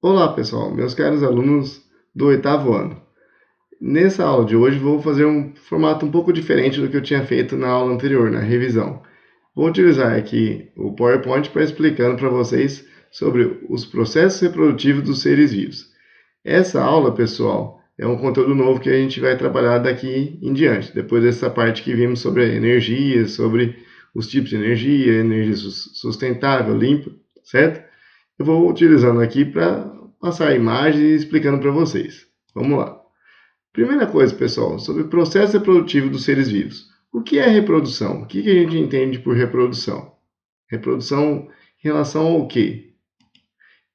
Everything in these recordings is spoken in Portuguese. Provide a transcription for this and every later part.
Olá pessoal, meus caros alunos do oitavo ano. Nessa aula de hoje vou fazer um formato um pouco diferente do que eu tinha feito na aula anterior, na revisão. Vou utilizar aqui o PowerPoint para explicando para vocês sobre os processos reprodutivos dos seres vivos. Essa aula, pessoal, é um conteúdo novo que a gente vai trabalhar daqui em diante, depois dessa parte que vimos sobre a energia, sobre os tipos de energia sustentável, limpa, certo? Eu vou utilizando aqui para passar a imagem e explicando para vocês. Vamos lá. Primeira coisa, pessoal, sobre o processo reprodutivo dos seres vivos. O que é reprodução? O que a gente entende por reprodução? Reprodução em relação ao quê?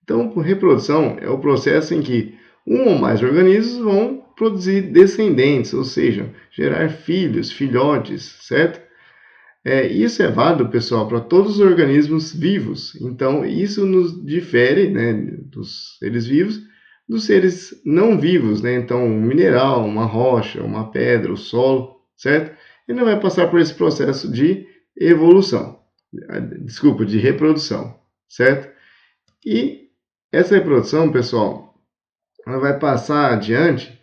Então, reprodução é o processo em que um ou mais organismos vão produzir descendentes, ou seja, gerar filhos, filhotes, certo? Isso é válido, pessoal, para todos os organismos vivos. Então, isso nos difere, né, dos seres vivos dos seres não vivos, né? Então, um mineral, uma rocha, uma pedra, o solo, certo? Ele não vai passar por esse processo de evolução, desculpa, de reprodução, certo? E essa reprodução, pessoal, ela vai passar adiante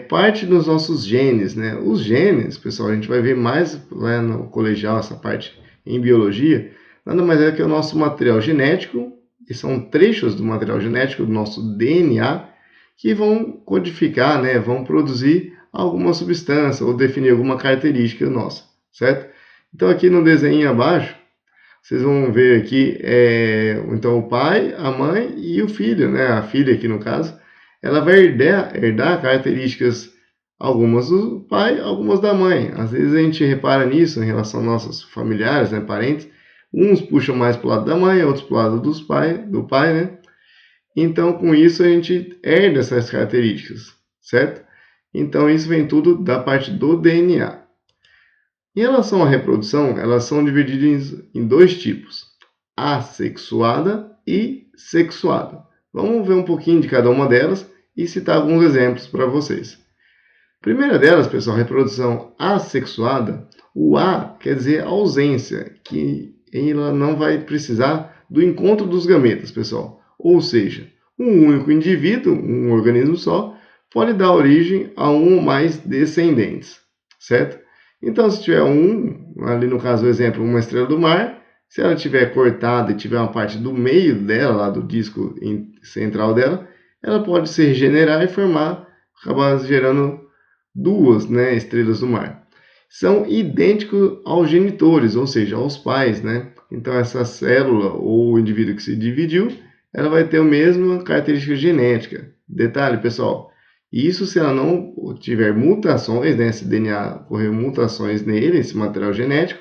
parte dos nossos genes, né? Os genes, pessoal, a gente vai ver mais lá no colegial, essa parte em biologia, nada mais é que o nosso material genético, e são trechos do material genético do nosso DNA, que vão codificar, né? Vão produzir alguma substância ou definir alguma característica nossa, certo? Então aqui no desenho abaixo, vocês vão ver aqui, então o pai, a mãe e o filho, né? A filha aqui no caso, ela vai herdar características, algumas do pai, algumas da mãe. Às vezes a gente repara nisso em relação aos nossos familiares, né, parentes. Uns puxam mais para o lado da mãe, outros para o lado do pai, né? Então, com isso, a gente herda essas características, certo? Então, isso vem tudo da parte do DNA. Em relação à reprodução, elas são divididas em dois tipos, assexuada e sexuada. Vamos ver um pouquinho de cada uma delas e citar alguns exemplos para vocês. A primeira delas, pessoal, reprodução assexuada. O A quer dizer ausência, que ela não vai precisar do encontro dos gametas, pessoal. Ou seja, um único indivíduo, um organismo só, pode dar origem a um ou mais descendentes, certo? Então, se tiver ali no caso do exemplo, uma estrela do mar, se ela tiver cortada e tiver uma parte do meio dela, lá do disco central dela, ela pode se regenerar e acabar gerando duas, né, estrelas do mar. São idênticos aos genitores, ou seja, aos pais, né? Então, essa célula ou o indivíduo que se dividiu, ela vai ter a mesma característica genética. Detalhe, pessoal, isso se ela não tiver mutações, né, se o DNA ocorrer mutações nele, esse material genético,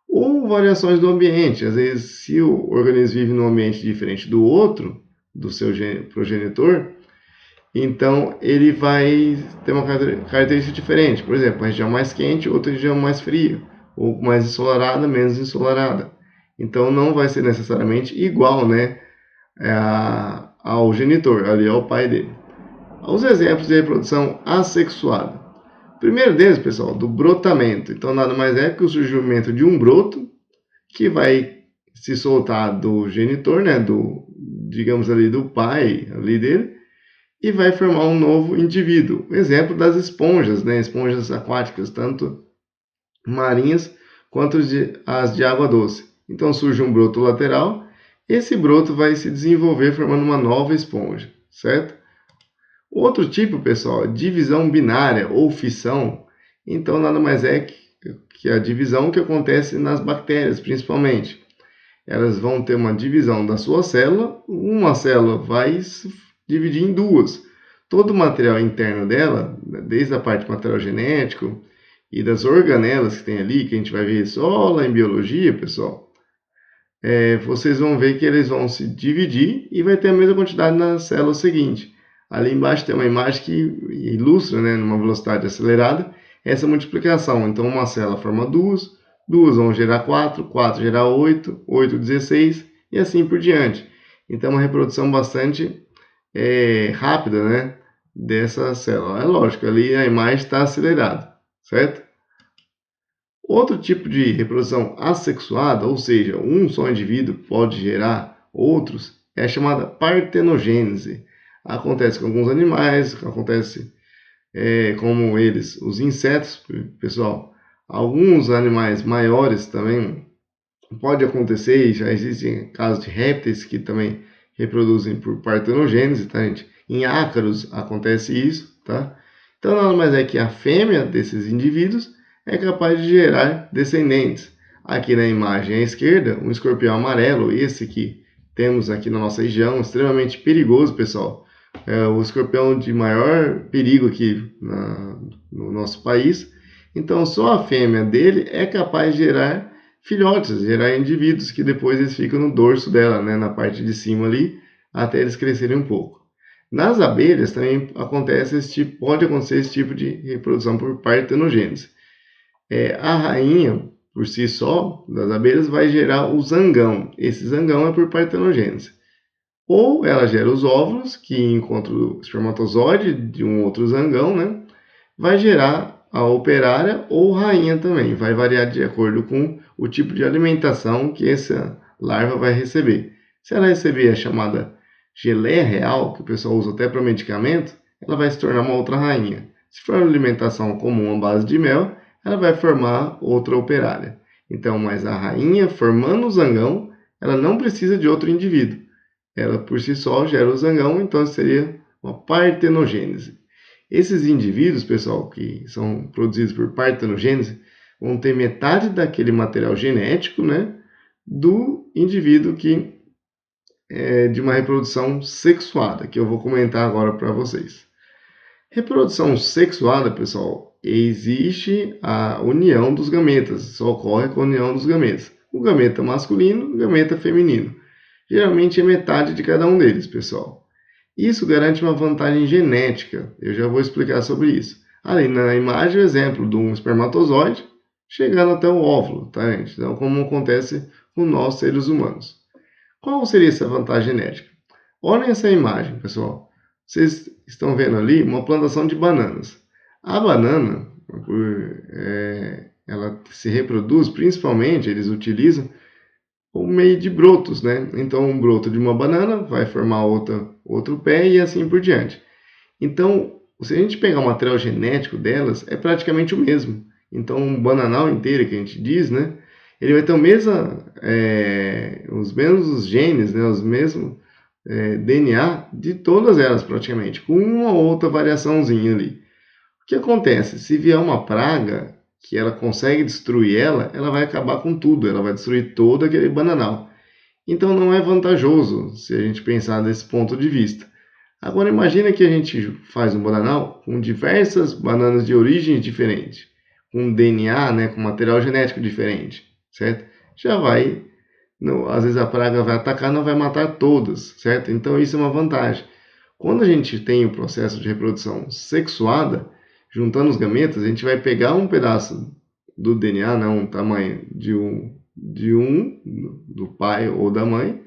ou variações do ambiente. Às vezes, se o organismo vive num ambiente diferente do outro, do seu progenitor, então ele vai ter uma característica diferente. Por exemplo, uma região mais quente, outra região mais fria, ou mais ensolarada, menos ensolarada. Então não vai ser necessariamente igual, né, ao genitor, ali ao pai dele. Os exemplos de reprodução assexuada. O primeiro deles, pessoal, do brotamento. Então nada mais é que o surgimento de um broto que vai se soltar do genitor, né, digamos ali do pai ali dele, e vai formar um novo indivíduo. Exemplo das esponjas, né, esponjas aquáticas, tanto marinhas quanto as de água doce. Então surge um broto lateral, esse broto vai se desenvolver formando uma nova esponja, certo? Outro tipo, pessoal, divisão binária ou fissão. Então nada mais é que a divisão que acontece nas bactérias, principalmente. Elas vão ter uma divisão da sua célula, uma célula vai se dividir em duas. Todo o material interno dela, desde a parte do material genético e das organelas que tem ali, que a gente vai ver só lá em biologia, pessoal, vocês vão ver que eles vão se dividir e vai ter a mesma quantidade na célula seguinte. Ali embaixo tem uma imagem que ilustra, né, numa velocidade acelerada, essa multiplicação. Então, uma célula forma duas, duas vão gerar 4, 4 gerar 8, 8, 16 e assim por diante. Então, uma reprodução bastante rápida, né, dessa célula. É lógico, ali a imagem está acelerada, certo? Outro tipo de reprodução assexuada, ou seja, um só indivíduo pode gerar outros, é a chamada partenogênese. Acontece com alguns animais, acontece como eles, os insetos, pessoal. Alguns animais maiores também pode acontecer, e já existem casos de répteis que também reproduzem por partenogênese, tá, gente? Em ácaros acontece isso, tá? Então, nada mais é que a fêmea desses indivíduos é capaz de gerar descendentes. Aqui na imagem à esquerda, um escorpião amarelo, esse que temos aqui na nossa região, extremamente perigoso, pessoal. É o escorpião de maior perigo aqui no nosso país. Então, só a fêmea dele é capaz de gerar filhotes, gerar indivíduos que depois eles ficam no dorso dela, né, na parte de cima ali, até eles crescerem um pouco. Nas abelhas também pode acontecer esse tipo de reprodução por partenogênese. A rainha, por si só, das abelhas, vai gerar o zangão. Esse zangão é por partenogênese. Ou ela gera os óvulos, que encontram o espermatozoide de um outro zangão, né? Vai gerar a operária ou rainha também. Vai variar de acordo com o tipo de alimentação que essa larva vai receber. Se ela receber a chamada geleia real, que o pessoal usa até para medicamento, ela vai se tornar uma outra rainha. Se for uma alimentação comum à base de mel, ela vai formar outra operária. Então, mas a rainha, formando o zangão, ela não precisa de outro indivíduo. Ela por si só gera o zangão, então seria uma partenogênese. Esses indivíduos, pessoal, que são produzidos por partenogênese, vão ter metade daquele material genético, né, do indivíduo que é de uma reprodução sexuada, que eu vou comentar agora para vocês. Reprodução sexuada, pessoal, existe a união dos gametas, só ocorre com a união dos gametas. O gameta masculino e o gameta feminino. Geralmente é metade de cada um deles, pessoal. Isso garante uma vantagem genética, eu já vou explicar sobre isso. Ali na imagem, o exemplo de um espermatozoide chegando até o óvulo, tá, gente? Então, como acontece com nós, seres humanos. Qual seria essa vantagem genética? Olhem essa imagem, pessoal. Vocês estão vendo ali uma plantação de bananas. A banana, ela se reproduz, principalmente, eles utilizam o meio de brotos, né? Então, um broto de uma banana vai formar outro pé e assim por diante. Então, se a gente pegar o material genético delas, é praticamente o mesmo. Então, um bananal inteiro que a gente diz, né? Ele vai ter os mesmos genes, né? Os mesmos DNA de todas elas praticamente, com uma outra variaçãozinha ali. O que acontece? Se vier uma praga que ela consegue destruir ela vai acabar com tudo, ela vai destruir todo aquele bananal. Então não é vantajoso se a gente pensar desse ponto de vista. Agora imagina que a gente faz um bananal com diversas bananas de origem diferente, com DNA, né, com material genético diferente, certo? Já vai, às vezes a praga vai atacar, não vai matar todas, certo? Então isso é uma vantagem. Quando a gente tem o processo de reprodução sexuada, juntando os gametas, a gente vai pegar um pedaço do DNA, né, um tamanho do pai ou da mãe,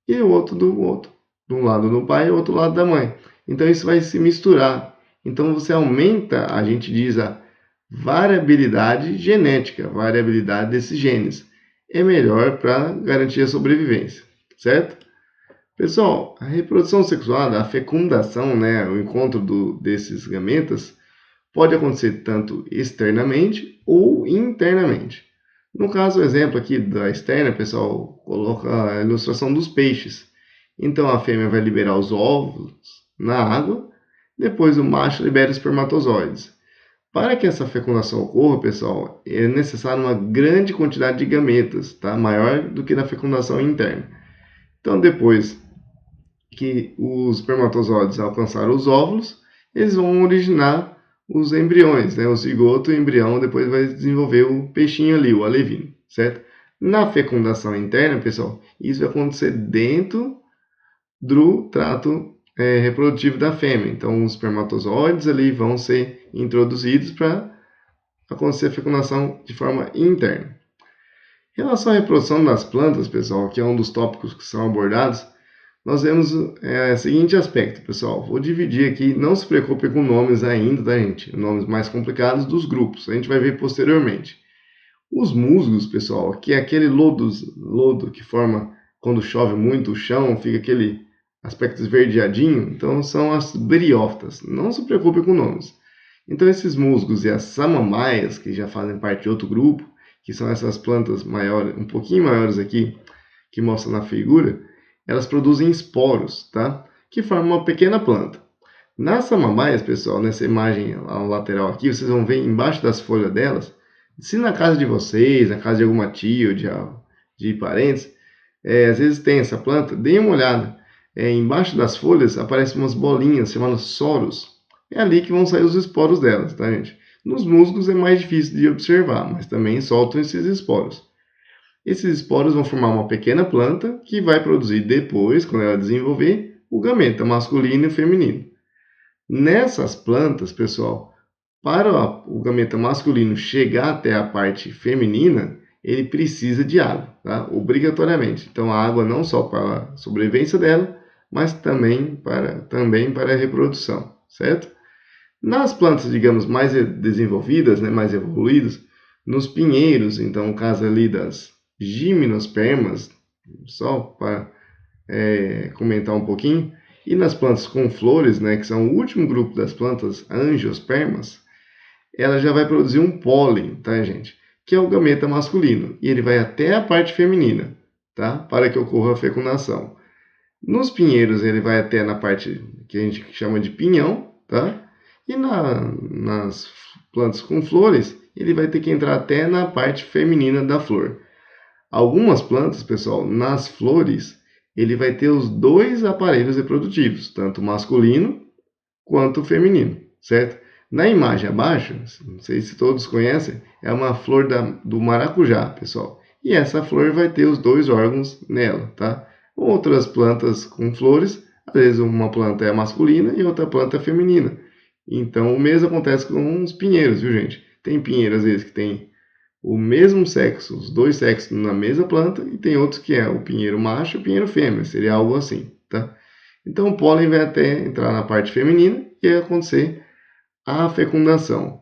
e o outro do outro. De um lado do pai e o outro lado da mãe. Então isso vai se misturar. Então você aumenta, a gente diz, a variabilidade genética, variabilidade desses genes. É melhor para garantir a sobrevivência, certo? Pessoal, a reprodução sexuada, a fecundação, né, o encontro desses gametas, pode acontecer tanto externamente ou internamente. No caso, o exemplo aqui da externa, pessoal, coloca a ilustração dos peixes. Então a fêmea vai liberar os ovos na água, depois o macho libera os espermatozoides. Para que essa fecundação ocorra, pessoal, é necessário uma grande quantidade de gametas, tá? Maior do que na fecundação interna. Então, depois que os espermatozoides alcançaram os óvulos, eles vão originar os embriões, né? O zigoto e o embrião depois vai desenvolver o peixinho ali, o alevino, certo? Na fecundação interna, pessoal, isso vai acontecer dentro do trato reprodutivo da fêmea. Então, os espermatozoides ali vão ser introduzidos para acontecer a fecundação de forma interna. Em relação à reprodução das plantas, pessoal, que é um dos tópicos que são abordados, nós vemos o seguinte aspecto, pessoal. Vou dividir aqui, não se preocupe com nomes ainda, tá, gente? Nomes mais complicados dos grupos, a gente vai ver posteriormente. Os musgos, pessoal, que é aquele lodo que forma quando chove muito o chão, fica aquele aspecto esverdeadinho. Então são as briófitas. Não se preocupe com nomes. Então esses musgos e as samambaias, que já fazem parte de outro grupo, que são essas plantas maiores, um pouquinho maiores aqui, que mostram na figura, elas produzem esporos, tá? Que formam uma pequena planta. Nas samambaias, pessoal, nessa imagem ao lateral aqui, vocês vão ver embaixo das folhas delas, se na casa de vocês, na casa de alguma tia ou de parentes, às vezes tem essa planta, deem uma olhada. Embaixo das folhas aparecem umas bolinhas chamadas soros. É ali que vão sair os esporos delas, tá, gente? Nos musgos é mais difícil de observar, mas também soltam esses esporos. Esses esporos vão formar uma pequena planta que vai produzir depois, quando ela desenvolver, o gameta masculino e feminino. Nessas plantas, pessoal, para o gameta masculino chegar até a parte feminina, ele precisa de água, tá? Obrigatoriamente. Então, a água não só para a sobrevivência dela, mas também para a reprodução, certo? Nas plantas, digamos, mais desenvolvidas, né, mais evoluídas, nos pinheiros, então, no caso ali das gimnospermas, só para comentar um pouquinho, e nas plantas com flores, né, que são o último grupo das plantas angiospermas, ela já vai produzir um pólen, tá, gente? Que é o gameta masculino, e ele vai até a parte feminina, tá? Para que ocorra a fecundação. Nos pinheiros ele vai até na parte que a gente chama de pinhão, tá? E nas plantas com flores, ele vai ter que entrar até na parte feminina da flor. Algumas plantas, pessoal, nas flores, ele vai ter os dois aparelhos reprodutivos, tanto masculino quanto feminino, certo? Na imagem abaixo, não sei se todos conhecem, é uma flor do maracujá, pessoal. E essa flor vai ter os dois órgãos nela, tá? Outras plantas com flores, às vezes uma planta é masculina e outra planta é feminina. Então o mesmo acontece com os pinheiros, viu, gente? Tem pinheiros às vezes que tem o mesmo sexo, os dois sexos na mesma planta, e tem outros que é o pinheiro macho e o pinheiro fêmea, seria algo assim, tá? Então o pólen vai até entrar na parte feminina e vai acontecer a fecundação.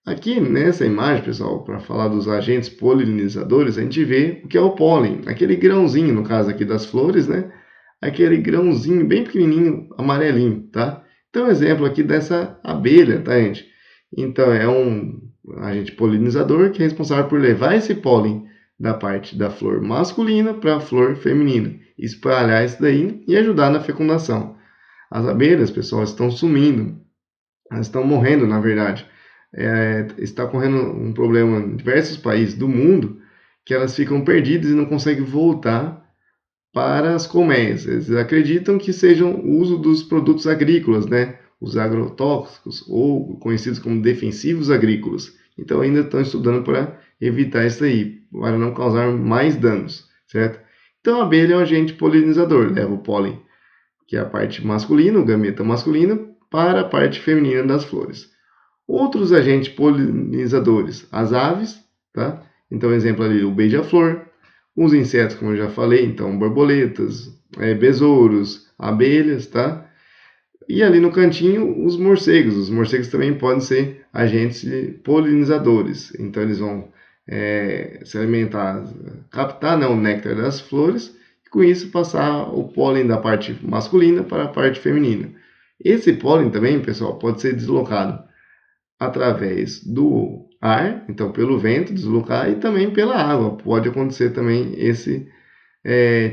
Aqui nessa imagem, pessoal, para falar dos agentes polinizadores, a gente vê o que é o pólen, aquele grãozinho, no caso aqui das flores, né? Aquele grãozinho bem pequenininho, amarelinho, tá? Então, exemplo aqui dessa abelha, tá, gente? Então, é um agente polinizador que é responsável por levar esse pólen da parte da flor masculina para a flor feminina, espalhar isso daí e ajudar na fecundação. As abelhas, pessoal, estão sumindo, elas estão morrendo, na verdade. Está ocorrendo um problema em diversos países do mundo que elas ficam perdidas e não conseguem voltar para as colmeias. Eles acreditam que sejam o uso dos produtos agrícolas, né? Os agrotóxicos, ou conhecidos como defensivos agrícolas. Então ainda estão estudando para evitar isso aí, para não causar mais danos, certo? Então a abelha é um agente polinizador, leva o pólen, que é a parte masculina, o gameta masculino, para a parte feminina das flores. Outros agentes polinizadores, as aves, tá? Então, exemplo ali, o beija-flor, os insetos, como eu já falei, então borboletas, besouros, abelhas, tá? E ali no cantinho, os morcegos. Os morcegos também podem ser agentes polinizadores. Então, eles vão se alimentar, captar, né, o néctar das flores, e com isso passar o pólen da parte masculina para a parte feminina. Esse pólen também, pessoal, pode ser deslocado através do ar, então pelo vento deslocar, e também pela água. Pode acontecer também esse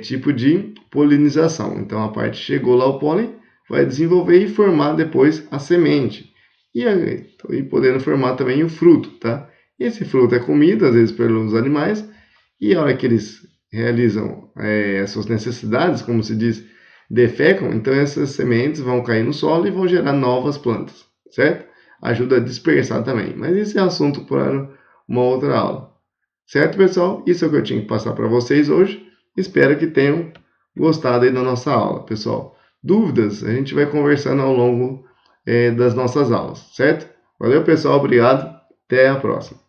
tipo de polinização. Então a parte chegou lá o pólen, vai desenvolver e formar depois a semente. E podendo formar também o fruto, tá? Esse fruto é comido, às vezes, pelos animais, e a hora que eles realizam as suas necessidades, como se diz, defecam, então essas sementes vão cair no solo e vão gerar novas plantas, certo? Ajuda a dispersar também. Mas esse é assunto para uma outra aula. Certo, pessoal? Isso é o que eu tinha que passar para vocês hoje. Espero que tenham gostado aí da nossa aula, pessoal. Dúvidas, a gente vai conversando ao longo das nossas aulas, certo? Valeu, pessoal. Obrigado. Até a próxima.